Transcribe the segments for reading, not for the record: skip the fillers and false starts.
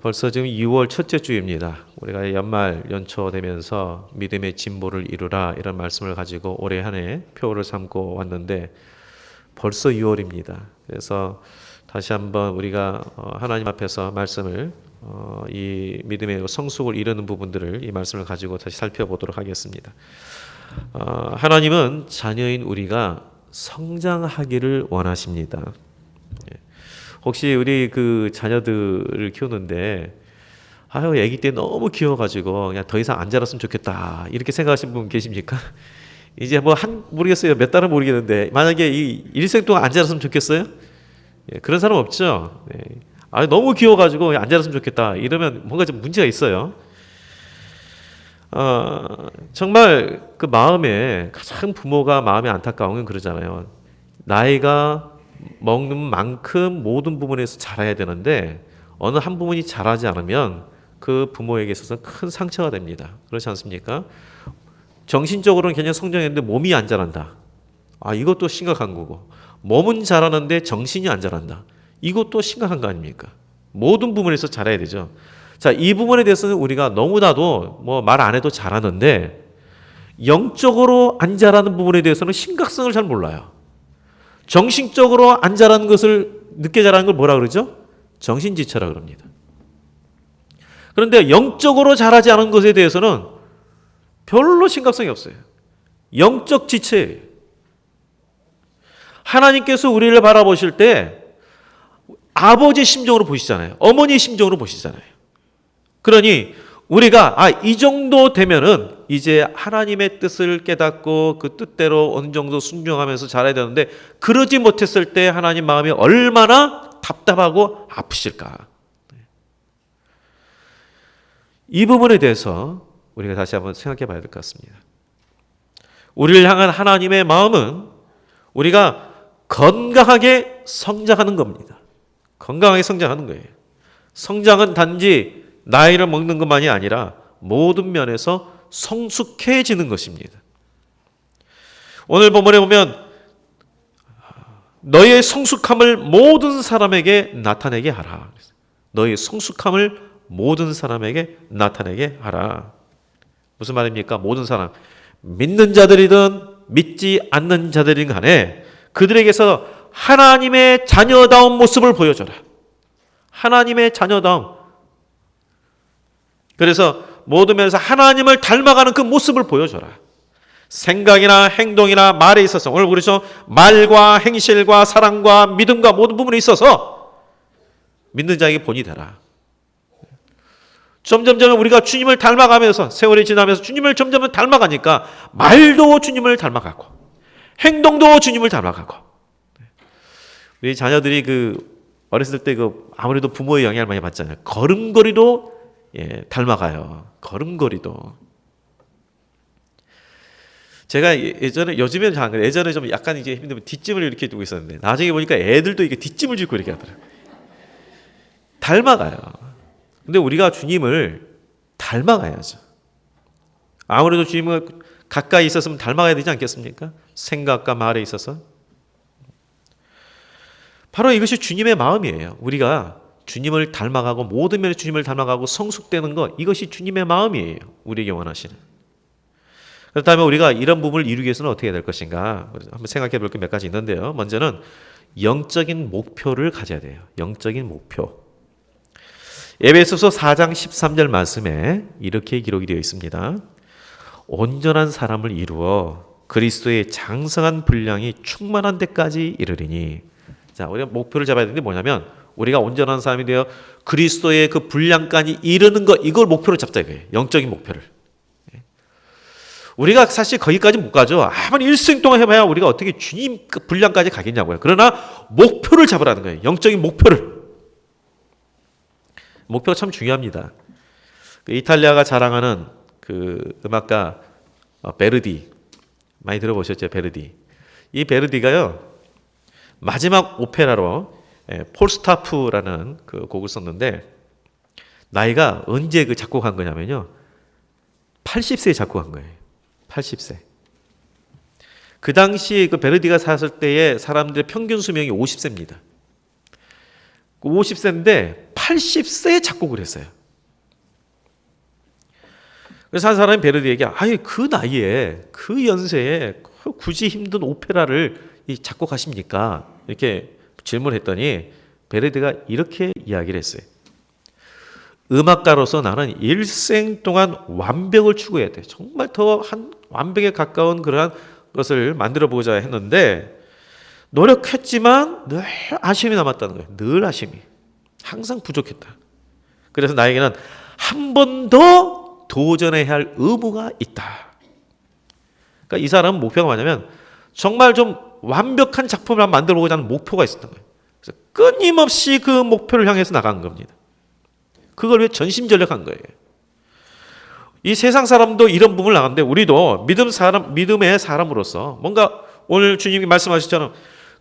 벌써 지금 6월 첫째 주입니다. 우리가 연말 연초 되면서 믿음의 진보를 이루라 이런 말씀을 가지고 올해 한 해 표를 삼고 왔는데 벌써 6월입니다. 그래서 다시 한번 우리가 하나님 앞에서 말씀을 이 믿음의 성숙을 이루는 부분들을 이 말씀을 가지고 다시 살펴보도록 하겠습니다. 하나님은 자녀인 우리가 성장하기를 원하십니다. 혹시 우리 그 자녀들을 키우는데 아유 아기 때 너무 귀여워가지고 그냥 더 이상 안 자랐으면 좋겠다 이렇게 생각하시는 분 계십니까? 이제 뭐 모르겠어요. 몇 달은 모르겠는데 만약에 이 일생 동안 안 자랐으면 좋겠어요? 예, 그런 사람 없죠. 네. 아 너무 귀여워가지고 안 자랐으면 좋겠다 이러면 뭔가 좀 문제가 있어요. 정말 그 마음에 가장 부모가 마음이 안타까운 건 그러잖아요. 나이가 먹는 만큼 모든 부분에서 잘해야 되는데 어느 한 부분이 잘하지 않으면 그 부모에게 있어서 큰 상처가 됩니다. 그렇지 않습니까? 정신적으로는 굉장히 성장했는데 몸이 안 자란다. 이것도 심각한 거고 몸은 잘하는데 정신이 안 자란다. 이것도 심각한 거 아닙니까? 모든 부분에서 잘해야 되죠. 자, 이 부분에 대해서는 우리가 너무나도 뭐 말 안 해도 잘하는데 영적으로 안 자라는 부분에 대해서는 심각성을 잘 몰라요. 정신적으로 안 자라는 것을 늦게 자라는 걸 뭐라 그러죠? 정신지체라 그럽니다. 그런데 영적으로 자라지 않은 것에 대해서는 별로 심각성이 없어요. 영적 지체예요. 하나님께서 우리를 바라보실 때 아버지 심정으로 보시잖아요. 어머니 심정으로 보시잖아요. 그러니 우리가 이 정도 되면은 이제 하나님의 뜻을 깨닫고 그 뜻대로 어느 정도 순종하면서 자라야 되는데 그러지 못했을 때 하나님 마음이 얼마나 답답하고 아프실까. 이 부분에 대해서 우리가 다시 한번 생각해 봐야 될 것 같습니다. 우리를 향한 하나님의 마음은 우리가 건강하게 성장하는 겁니다. 건강하게 성장하는 거예요. 성장은 단지 나이를 먹는 것만이 아니라 모든 면에서 성숙해지는 것입니다. 오늘 본문에 보면 너의 성숙함을 모든 사람에게 나타내게 하라. 너의 성숙함을 모든 사람에게 나타내게 하라. 무슨 말입니까? 모든 사람. 믿는 자들이든 믿지 않는 자들이든 간에 그들에게서 하나님의 자녀다운 모습을 보여줘라. 하나님의 자녀다움. 그래서 모든 면에서 하나님을 닮아가는 그 모습을 보여줘라. 생각이나 행동이나 말에 있어서 오늘 그래서 말과 행실과 사랑과 믿음과 모든 부분에 있어서 믿는 자에게 본이 되라. 점점점 우리가 주님을 닮아가면서 세월이 지나면서 주님을 점점 닮아가니까 말도 주님을 닮아가고 행동도 주님을 닮아가고 우리 자녀들이 어렸을 때 아무래도 부모의 영향을 많이 받잖아요. 걸음걸이도 닮아가요. 걸음걸이도. 제가 요즘에는 잘 안 그래요. 예전에 좀 약간 이제 힘들면 뒷짐을 이렇게 두고 있었는데 나중에 보니까 애들도 이게 뒷짐을 짚고 이렇게 하더라고요. 닮아가요. 근데 우리가 주님을 닮아가야죠. 아무래도 주님을 가까이 있었으면 닮아가야 되지 않겠습니까? 생각과 말에 있어서. 바로 이것이 주님의 마음이에요. 우리가 주님을 닮아가고 모든 면에 주님을 닮아가고 성숙되는 것, 이것이 주님의 마음이에요. 우리에게 원하시는. 그렇다면 우리가 이런 부분을 이루기 위해서는 어떻게 해야 될 것인가? 한번 생각해 볼 게 몇 가지 있는데요. 먼저는 영적인 목표를 가져야 돼요. 영적인 목표. 에베소서 4장 13절 말씀에 이렇게 기록이 되어 있습니다. 온전한 사람을 이루어 그리스도의 장성한 분량이 충만한 데까지 이르리니. 자, 우리가 목표를 잡아야 되는데 뭐냐면 우리가 온전한 사람이 되어 그리스도의 그 분량까지 이르는 것, 이걸 목표로 잡자 이거예요. 영적인 목표를. 우리가 사실 거기까지 못 가죠. 아무리 일생 동안 해봐야 우리가 어떻게 주님 그 분량까지 가겠냐고요. 그러나 목표를 잡으라는 거예요. 영적인 목표를. 목표가 참 중요합니다. 이탈리아가 자랑하는 그 음악가 베르디 많이 들어보셨죠? 베르디. 이 베르디가요 마지막 오페라로 폴스타프라는 그 곡을 썼는데 나이가 언제 그 작곡한 거냐면요 80세에 작곡한 거예요. 80세. 그 당시 그 베르디가 살았을 때의 사람들의 평균 수명이 50세입니다. 50세인데 80세에 작곡을 했어요. 그래서 한 사람이 베르디에게 아니 그 나이에 그 연세에 굳이 힘든 오페라를 작곡하십니까? 이렇게 질문했더니 베르디가 이렇게 이야기를 했어요. 음악가로서 나는 일생 동안 완벽을 추구해야 돼. 정말 더 한 완벽에 가까운 그러한 것을 만들어 보자 했는데 노력했지만 늘 아쉬움이 남았다는 거예요. 늘 아쉬움이. 항상 부족했다. 그래서 나에게는 한 번 더 도전해야 할 의무가 있다. 그러니까 이 사람은 목표가 뭐냐면 정말 좀 완벽한 작품을 만들어 보고자 하는 목표가 있었던 거예요. 그래서 끊임없이 그 목표를 향해서 나간 겁니다. 그걸 위해 전심전력한 거예요. 이 세상 사람도 이런 부분을 나갔는데 우리도 믿음의 사람으로서 뭔가 오늘 주님이 말씀하셨처럼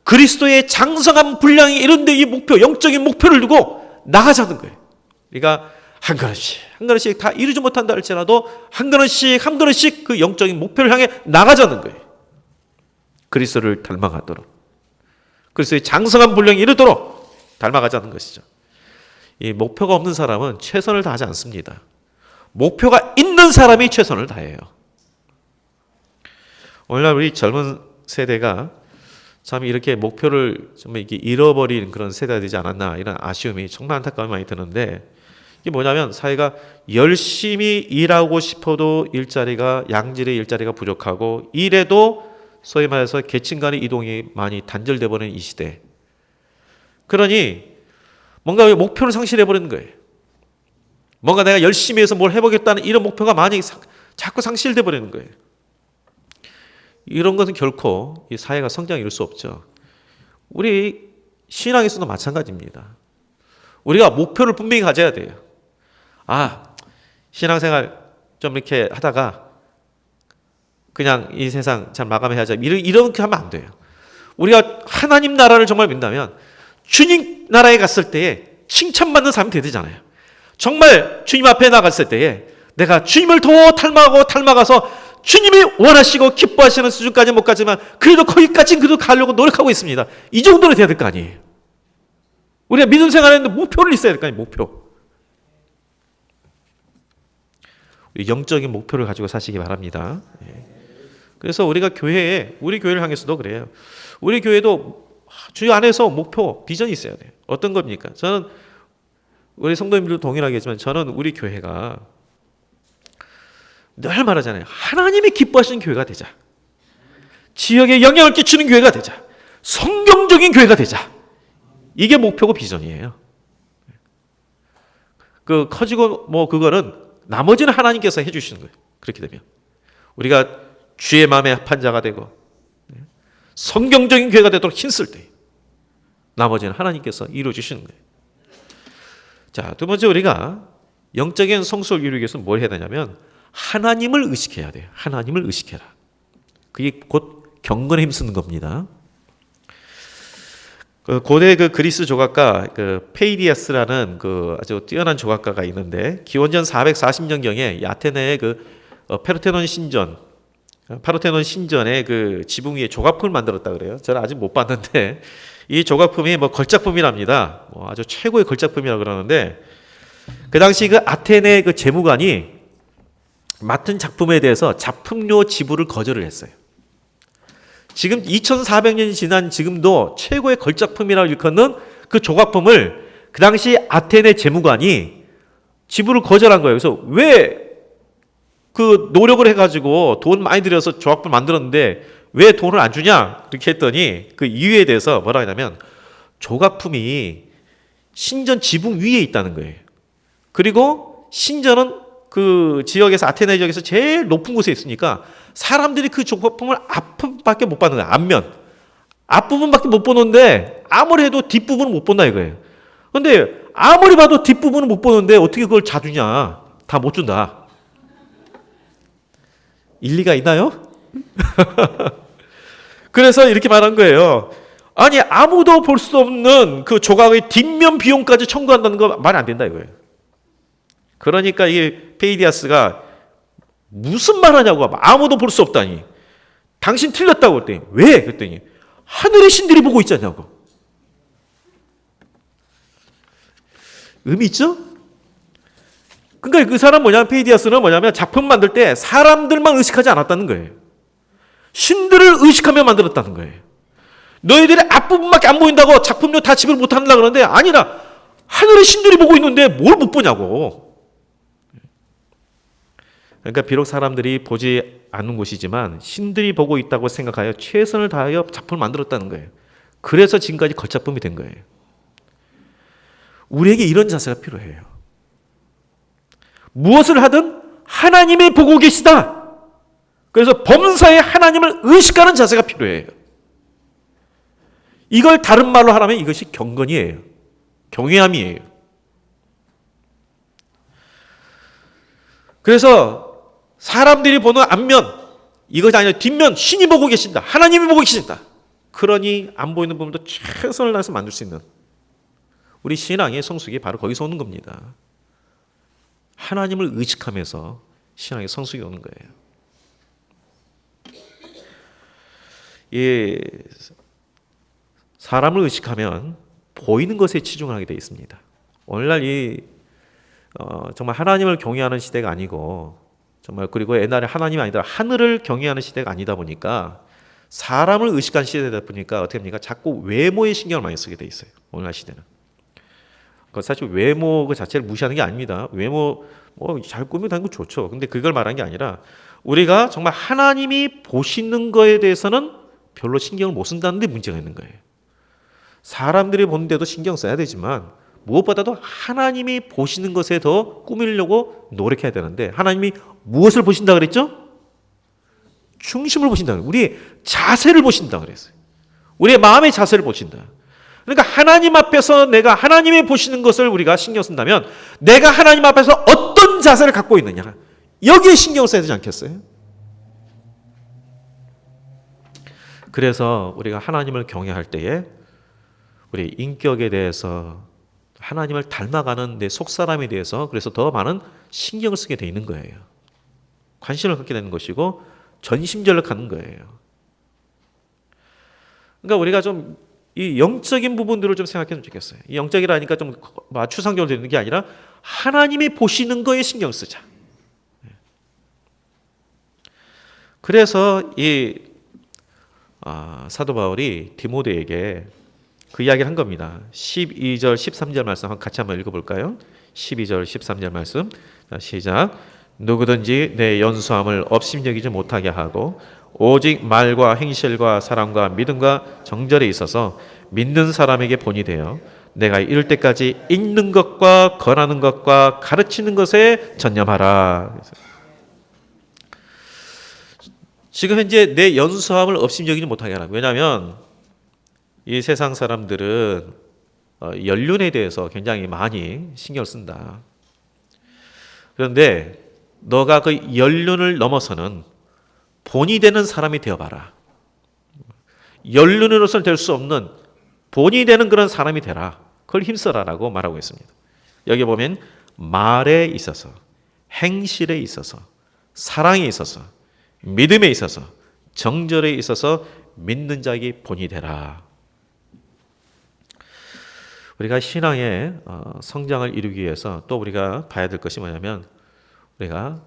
그리스도의 장성한 분량이 이런데 이 목표, 영적인 목표를 두고 나가자는 거예요. 그러니까 한 걸음씩 다 이루지 못한다 할지라도 한 걸음씩 그 영적인 목표를 향해 나가자는 거예요. 그리스도를 닮아가도록. 그리스도의 장성한 분량이 이르도록 닮아가자는 것이죠. 이 목표가 없는 사람은 최선을 다하지 않습니다. 목표가 있는 사람이 최선을 다해요. 오늘날 우리 젊은 세대가 참 이렇게 목표를 좀 이렇게 잃어버린 그런 세대가 되지 않았나 이런 아쉬움이 정말 안타까움이 많이 드는데 이게 뭐냐면 사회가 열심히 일하고 싶어도 양질의 일자리가 부족하고 일해도 소위 말해서 계층 간의 이동이 많이 단절돼 버리는 이 시대. 그러니 뭔가 목표를 상실해 버리는 거예요. 뭔가 내가 열심히 해서 뭘 해보겠다는 이런 목표가 많이 자꾸 상실돼 버리는 거예요. 이런 것은 결코 이 사회가 성장을 이룰 수 없죠. 우리 신앙에서도 마찬가지입니다. 우리가 목표를 분명히 가져야 돼요. 신앙생활 좀 이렇게 하다가 그냥 이 세상 잘 마감해야죠. 이렇게 하면 안 돼요. 우리가 하나님 나라를 정말 믿는다면 주님 나라에 갔을 때에 칭찬받는 사람이 돼야 되잖아요. 정말 주님 앞에 나갔을 때에 내가 주님을 더 닮아가서 주님이 원하시고 기뻐하시는 수준까지 못 가지만 그래도 거기까지는 그래도 가려고 노력하고 있습니다. 이 정도는 돼야 될 거 아니에요. 우리가 믿음 생활하는데 목표를 있어야 될 거 아니에요. 목표. 우리 영적인 목표를 가지고 사시기 바랍니다. 그래서 우리가 우리 교회를 향해서도 그래요. 우리 교회도 주여 안에서 목표, 비전이 있어야 돼요. 어떤 겁니까? 저는 우리 성도님들도 동일하겠지만 저는 우리 교회가 늘 말하잖아요. 하나님이 기뻐하시는 교회가 되자. 지역에 영향을 끼치는 교회가 되자. 성경적인 교회가 되자. 이게 목표고 비전이에요. 커지고 그거는 나머지는 하나님께서 해주시는 거예요. 그렇게 되면 우리가 주의 마음에 합한 자가 되고 성경적인 교회가 되도록 힘쓸 때 나머지는 하나님께서 이루어 주시는 거예요. 자, 두 번째 우리가 영적인 성숙을 이루기 위해서 뭘 해야 되냐면 하나님을 의식해야 돼요. 하나님을 의식해라. 그게 곧 경건에 힘쓰는 겁니다. 고대 그리스 조각가 페이디아스라는 아주 뛰어난 조각가가 있는데 기원전 440년경에 아테네의 파르테논 신전의 지붕 위에 조각품을 만들었다 그래요. 저는 아직 못 봤는데 이 조각품이 걸작품이랍니다. 아주 최고의 걸작품이라고 그러는데 그 당시 아테네 재무관이 맡은 작품에 대해서 작품료 지불을 거절을 했어요. 지금 2400년이 지난 지금도 최고의 걸작품이라고 일컫는 그 조각품을 그 당시 아테네 재무관이 지불을 거절한 거예요. 그래서 왜 노력을 해가지고 돈 많이 들여서 조각품 만들었는데 왜 돈을 안 주냐? 이렇게 했더니 그 이유에 대해서 뭐라 하냐면 조각품이 신전 지붕 위에 있다는 거예요. 그리고 신전은 그 지역에서 아테네 지역에서 제일 높은 곳에 있으니까 사람들이 그 조각품을 앞부분밖에 못 받는 거예요. 앞부분밖에 못 보는데 아무리 해도 뒷부분은 못 본다 이거예요. 근데 아무리 봐도 뒷부분은 못 보는데 어떻게 그걸 다 주냐? 다 못 준다. 일리가 있나요? 그래서 이렇게 말한 거예요. 아니 아무도 볼 수 없는 그 조각의 뒷면 비용까지 청구한다는 거 말이 안 된다 이거예요. 그러니까 이 페이디아스가 무슨 말 하냐고 아무도 볼 수 없다니. 당신 틀렸다고 그랬더니 왜? 그랬더니 하늘의 신들이 보고 있잖냐고. 의미 있죠? 그러니까 그 사람 뭐냐면 페이디아스는 뭐냐면 작품 만들 때 사람들만 의식하지 않았다는 거예요. 신들을 의식하며 만들었다는 거예요. 너희들의 앞부분밖에 안 보인다고 작품료 다 지불 못 한다 그러는데 아니라 하늘의 신들이 보고 있는데 뭘 못 보냐고. 그러니까 비록 사람들이 보지 않는 곳이지만 신들이 보고 있다고 생각하여 최선을 다하여 작품을 만들었다는 거예요. 그래서 지금까지 겉작품이 된 거예요. 우리에게 이런 자세가 필요해요. 무엇을 하든 하나님이 보고 계시다. 그래서 범사에 하나님을 의식하는 자세가 필요해요. 이걸 다른 말로 하라면 이것이 경건이에요. 경외함이에요. 그래서 사람들이 보는 앞면, 이것이 아니라 뒷면, 신이 보고 계신다. 하나님이 보고 계신다. 그러니 안 보이는 부분도 최선을 다해서 만들 수 있는 우리 신앙의 성숙이 바로 거기서 오는 겁니다. 하나님을 의식하면서 신앙의 성숙이 오는 거예요. 이 사람을 의식하면 보이는 것에 치중하게 되어 있습니다. 오늘날 정말 하나님을 경외하는 시대가 아니고 정말 그리고 옛날에 하나님이 아니라 하늘을 경외하는 시대가 아니다 보니까 사람을 의식한 시대다 보니까 어떻게 합니까? 자꾸 외모에 신경을 많이 쓰게 돼 있어요. 오늘날 시대는. 사실 외모 그 자체를 무시하는 게 아닙니다. 외모 잘 꾸미고 다니는 거 좋죠. 근데 그걸 말한 게 아니라 우리가 정말 하나님이 보시는 거에 대해서는 별로 신경을 못 쓴다는 데 문제가 있는 거예요. 사람들이 보는데도 신경 써야 되지만 무엇보다도 하나님이 보시는 것에 더 꾸미려고 노력해야 되는데 하나님이 무엇을 보신다 그랬죠? 중심을 보신다. 우리의 자세를 보신다 그랬어요. 우리의 마음의 자세를 보신다. 그러니까 하나님 앞에서 내가 하나님이 보시는 것을 우리가 신경 쓴다면 내가 하나님 앞에서 어떤 자세를 갖고 있느냐 여기에 신경을 써야 되지 않겠어요? 그래서 우리가 하나님을 경외할 때에 우리 인격에 대해서 하나님을 닮아가는 내 속사람에 대해서 그래서 더 많은 신경을 쓰게 돼 있는 거예요. 관심을 갖게 되는 것이고 전심전을 갖는 거예요. 그러니까 우리가 좀 이 영적인 부분들을 좀 생각했으면 좋겠어요. 이 영적이라니까 좀 추상적으로 되는 게 아니라 하나님이 보시는 거에 신경 쓰자. 그래서 이 사도 바울이 디모데에게 그 이야기를 한 겁니다. 12절, 13절 말씀 같이 한번 읽어볼까요? 12절, 13절 말씀. 시작. 누구든지 내 연수함을 업심여기지 못하게 하고 오직 말과 행실과 사랑과 믿음과 정절에 있어서 믿는 사람에게 본이 되어 내가 이를 때까지 읽는 것과 권하는 것과 가르치는 것에 전념하라. 지금 현재 내 연수함을 업심여기지 못하게 하라. 왜냐하면 이 세상 사람들은 연륜에 대해서 굉장히 많이 신경을 쓴다. 그런데 너가 그 연륜을 넘어서는 본이 되는 사람이 되어봐라. 연륜으로서는 될 수 없는 본이 되는 그런 사람이 되라. 그걸 힘써라라고 말하고 있습니다. 여기 보면 말에 있어서, 행실에 있어서, 사랑에 있어서, 믿음에 있어서, 정절에 있어서 믿는 자에게 본이 되라. 우리가 신앙의 성장을 이루기 위해서 또 우리가 봐야 될 것이 뭐냐면 우리가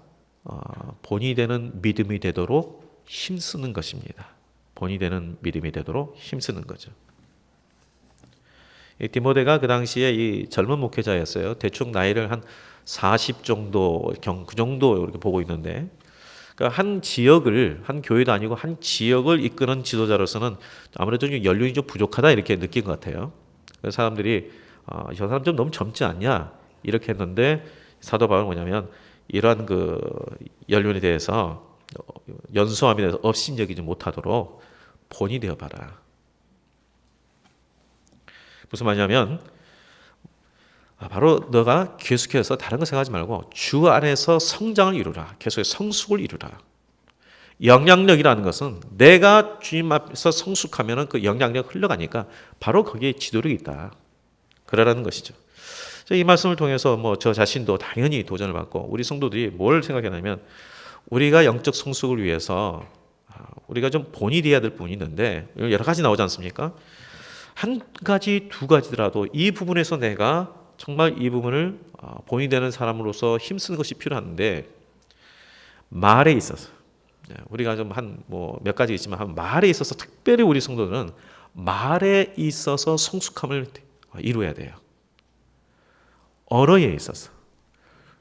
본이 되는 믿음이 되도록 힘쓰는 것입니다. 본이 되는 믿음이 되도록 힘쓰는 거죠. 이 디모데가 그 당시에 이 젊은 목회자였어요. 대충 나이를 한 40 정도, 그 정도 이렇게 보고 있는데, 그러니까 한 지역을, 한 교회도 아니고 한 지역을 이끄는 지도자로서는 아무래도 좀 연륜이 좀 부족하다 이렇게 느낀 것 같아요. 그래서 사람들이 저 사람 좀 너무 젊지 않냐 이렇게 했는데 사도 바울은 뭐냐면 이러한 그 연륜에 대해서 연수함에 대해서 업신여기지 못하도록 본이 되어봐라. 무슨 말이냐면 바로 너가 계속해서 다른 거 생각하지 말고 주 안에서 성장을 이루라. 계속해서 성숙을 이루라. 영향력이라는 것은 내가 주님 앞에서 성숙하면 그 영향력 흘러가니까 바로 거기에 지도력이 있다. 그러라는 것이죠. 이 말씀을 통해서 저 자신도 당연히 도전을 받고 우리 성도들이 뭘 생각하냐면 우리가 영적 성숙을 위해서 우리가 좀 본이 되어야 될 부분이 있는데 여러 가지 나오지 않습니까? 한 가지, 두 가지더라도 이 부분에서 내가 정말 이 부분을 본이 되는 사람으로서 힘쓰는 것이 필요한데 말에 있어서 우리가 좀 몇 가지 있지만 한 말에 있어서 특별히 우리 성도들은 말에 있어서 성숙함을 이루어야 돼요. 언어에 있어서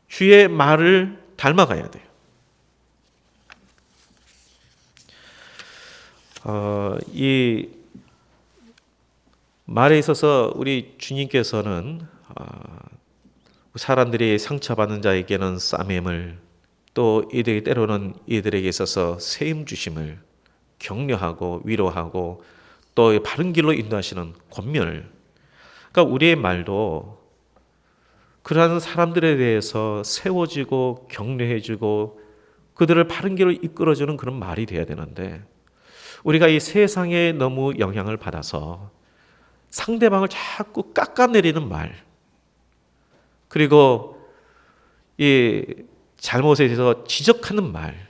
주의 말을 닮아가야 돼요. 이 말에 있어서 우리 주님께서는 사람들이 상처받는 자에게는 싸매을, 또 이들이 때로는 이들에게 있어서 세임 주심을, 격려하고 위로하고 또 바른 길로 인도하시는 권면을, 그러니까 우리의 말도 그러한 사람들에 대해서 세워지고 격려해주고 그들을 바른 길로 이끌어주는 그런 말이 돼야 되는데, 우리가 이 세상에 너무 영향을 받아서 상대방을 자꾸 깎아내리는 말, 그리고 이 잘못에 대해서 지적하는 말,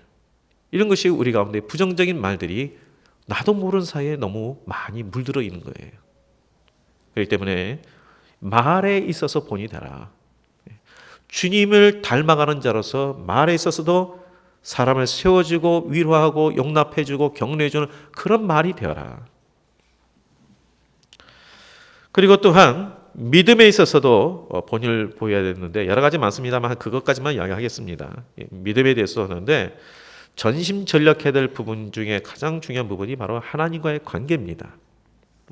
이런 것이 우리 가운데 부정적인 말들이 나도 모르는 사이에 너무 많이 물들어 있는 거예요. 그렇기 때문에 말에 있어서 본이 되라. 주님을 닮아가는 자로서 말에 있어서도 사람을 세워주고 위로하고 용납해주고 격려해주는 그런 말이 되어라. 그리고 또한 믿음에 있어서도 본을 보여야 되는데, 여러 가지 많습니다만 그것까지만 이야기하겠습니다. 믿음에 대해서 하는데 전심전력해야 될 부분 중에 가장 중요한 부분이 바로 하나님과의 관계입니다.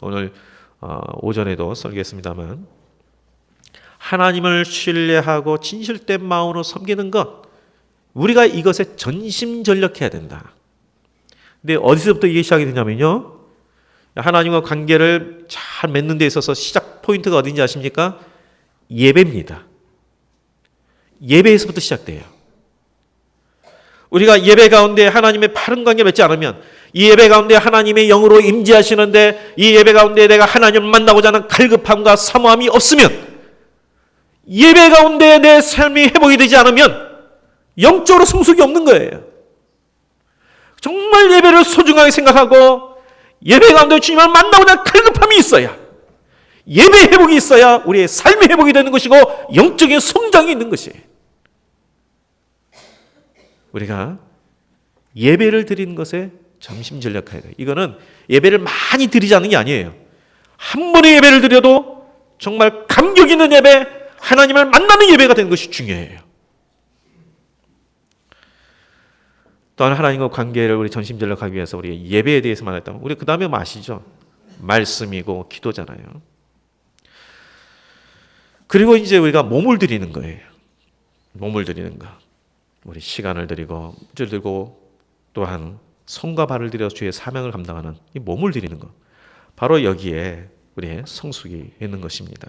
오늘 오전에도 설교했습니다만, 하나님을 신뢰하고 진실된 마음으로 섬기는 것, 우리가 이것에 전심전력해야 된다. 근데 어디서부터 이게 시작이 되냐면요, 하나님과 관계를 잘 맺는 데 있어서 시작 포인트가 어딘지 아십니까? 예배입니다. 예배에서부터 시작돼요. 우리가 예배 가운데 하나님의 바른 관계 맺지 않으면, 이 예배 가운데 하나님의 영으로 임재하시는데 이 예배 가운데 내가 하나님을 만나고자 하는 갈급함과 사모함이 없으면, 예배 가운데 내 삶이 회복이 되지 않으면 영적으로 성숙이 없는 거예요. 정말 예배를 소중하게 생각하고 예배 가운데 주님을 만나고자 하는 갈급함이 있어야, 예배 회복이 있어야 우리의 삶의 회복이 되는 것이고 영적인 성장이 있는 것이에요. 우리가 예배를 드리는 것에 전심전력해야 돼요. 이거는 예배를 많이 드리자는 게 아니에요. 한 번의 예배를 드려도 정말 감격 있는 예배, 하나님을 만나는 예배가 되는 것이 중요해요. 또한 하나님과 관계를 우리 전심전력하기 위해서 우리 예배에 대해서 말했다면, 우리 그 다음에 뭐 아시죠? 말씀이고 기도잖아요. 그리고 이제 우리가 몸을 드리는 거예요. 몸을 드리는 거. 우리 시간을 드리고 물질 들고 또한 손과 발을 들여 주의 사명을 감당하는 이 몸을 드리는 것, 바로 여기에 우리의 성숙이 있는 것입니다.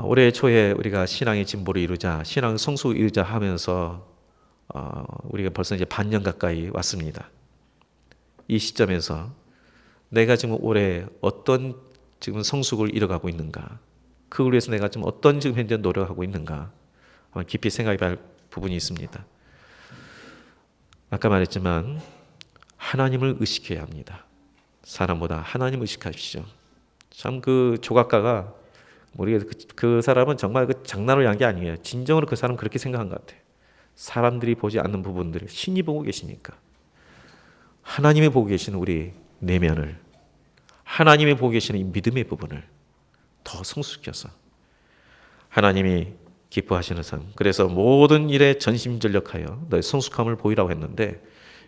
올해 초에 우리가 신앙의 진보를 이루자, 신앙 성숙을 이루자 하면서 우리가 벌써 이제 반년 가까이 왔습니다. 이 시점에서 내가 지금 올해 어떤 지금 성숙을 이뤄가고 있는가, 그걸 위해서 내가 지금 어떤 지금 현재 노력하고 있는가, 깊이 생각해봐야 할 부분이 있습니다. 아까 말했지만 하나님을 의식해야 합니다. 사람보다 하나님을 의식하십시오. 참 그 조각가가, 우리 그 사람은 정말 그 장난을 한 게 아니에요. 진정으로 그 사람은 그렇게 생각한 것 같아요. 사람들이 보지 않는 부분들을 신이 보고 계시니까, 하나님이 보고 계시는 우리 내면을, 하나님이 보고 계시는 이 믿음의 부분을 더 성숙해서 하나님이 기뻐하시는 삶, 그래서 모든 일에 전심전력하여 너의 성숙함을 보이라고 했는데,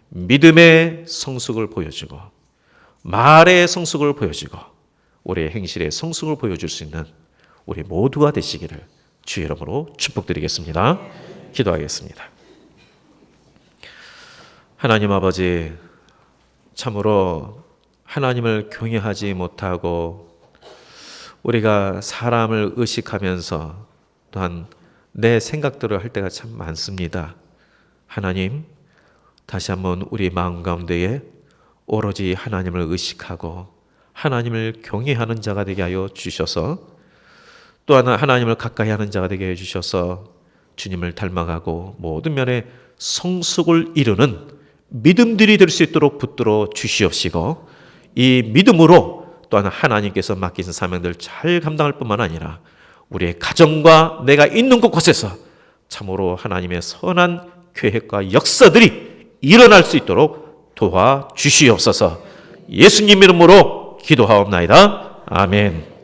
믿음의 성숙을 보여주고 말의 성숙을 보여주고 우리의 행실의 성숙을 보여줄 수 있는 우리 모두가 되시기를 주의 이름으로 축복드리겠습니다. 기도하겠습니다. 하나님 아버지, 참으로 하나님을 경외하지 못하고 우리가 사람을 의식하면서 또한 내 생각대로 할 때가 참 많습니다. 하나님, 다시 한번 우리 마음 가운데에 오로지 하나님을 의식하고 하나님을 경외하는 자가 되게 하여 주셔서, 또한 하나님을 가까이 하는 자가 되게 해 주셔서 주님을 닮아가고 모든 면에 성숙을 이루는 믿음들이 될 수 있도록 붙들어 주시옵시고, 이 믿음으로 또 또한 하나님께서 맡기신 사명들 잘 감당할 뿐만 아니라 우리의 가정과 내가 있는 곳곳에서 참으로 하나님의 선한 계획과 역사들이 일어날 수 있도록 도와주시옵소서. 예수님 이름으로 기도하옵나이다. 아멘.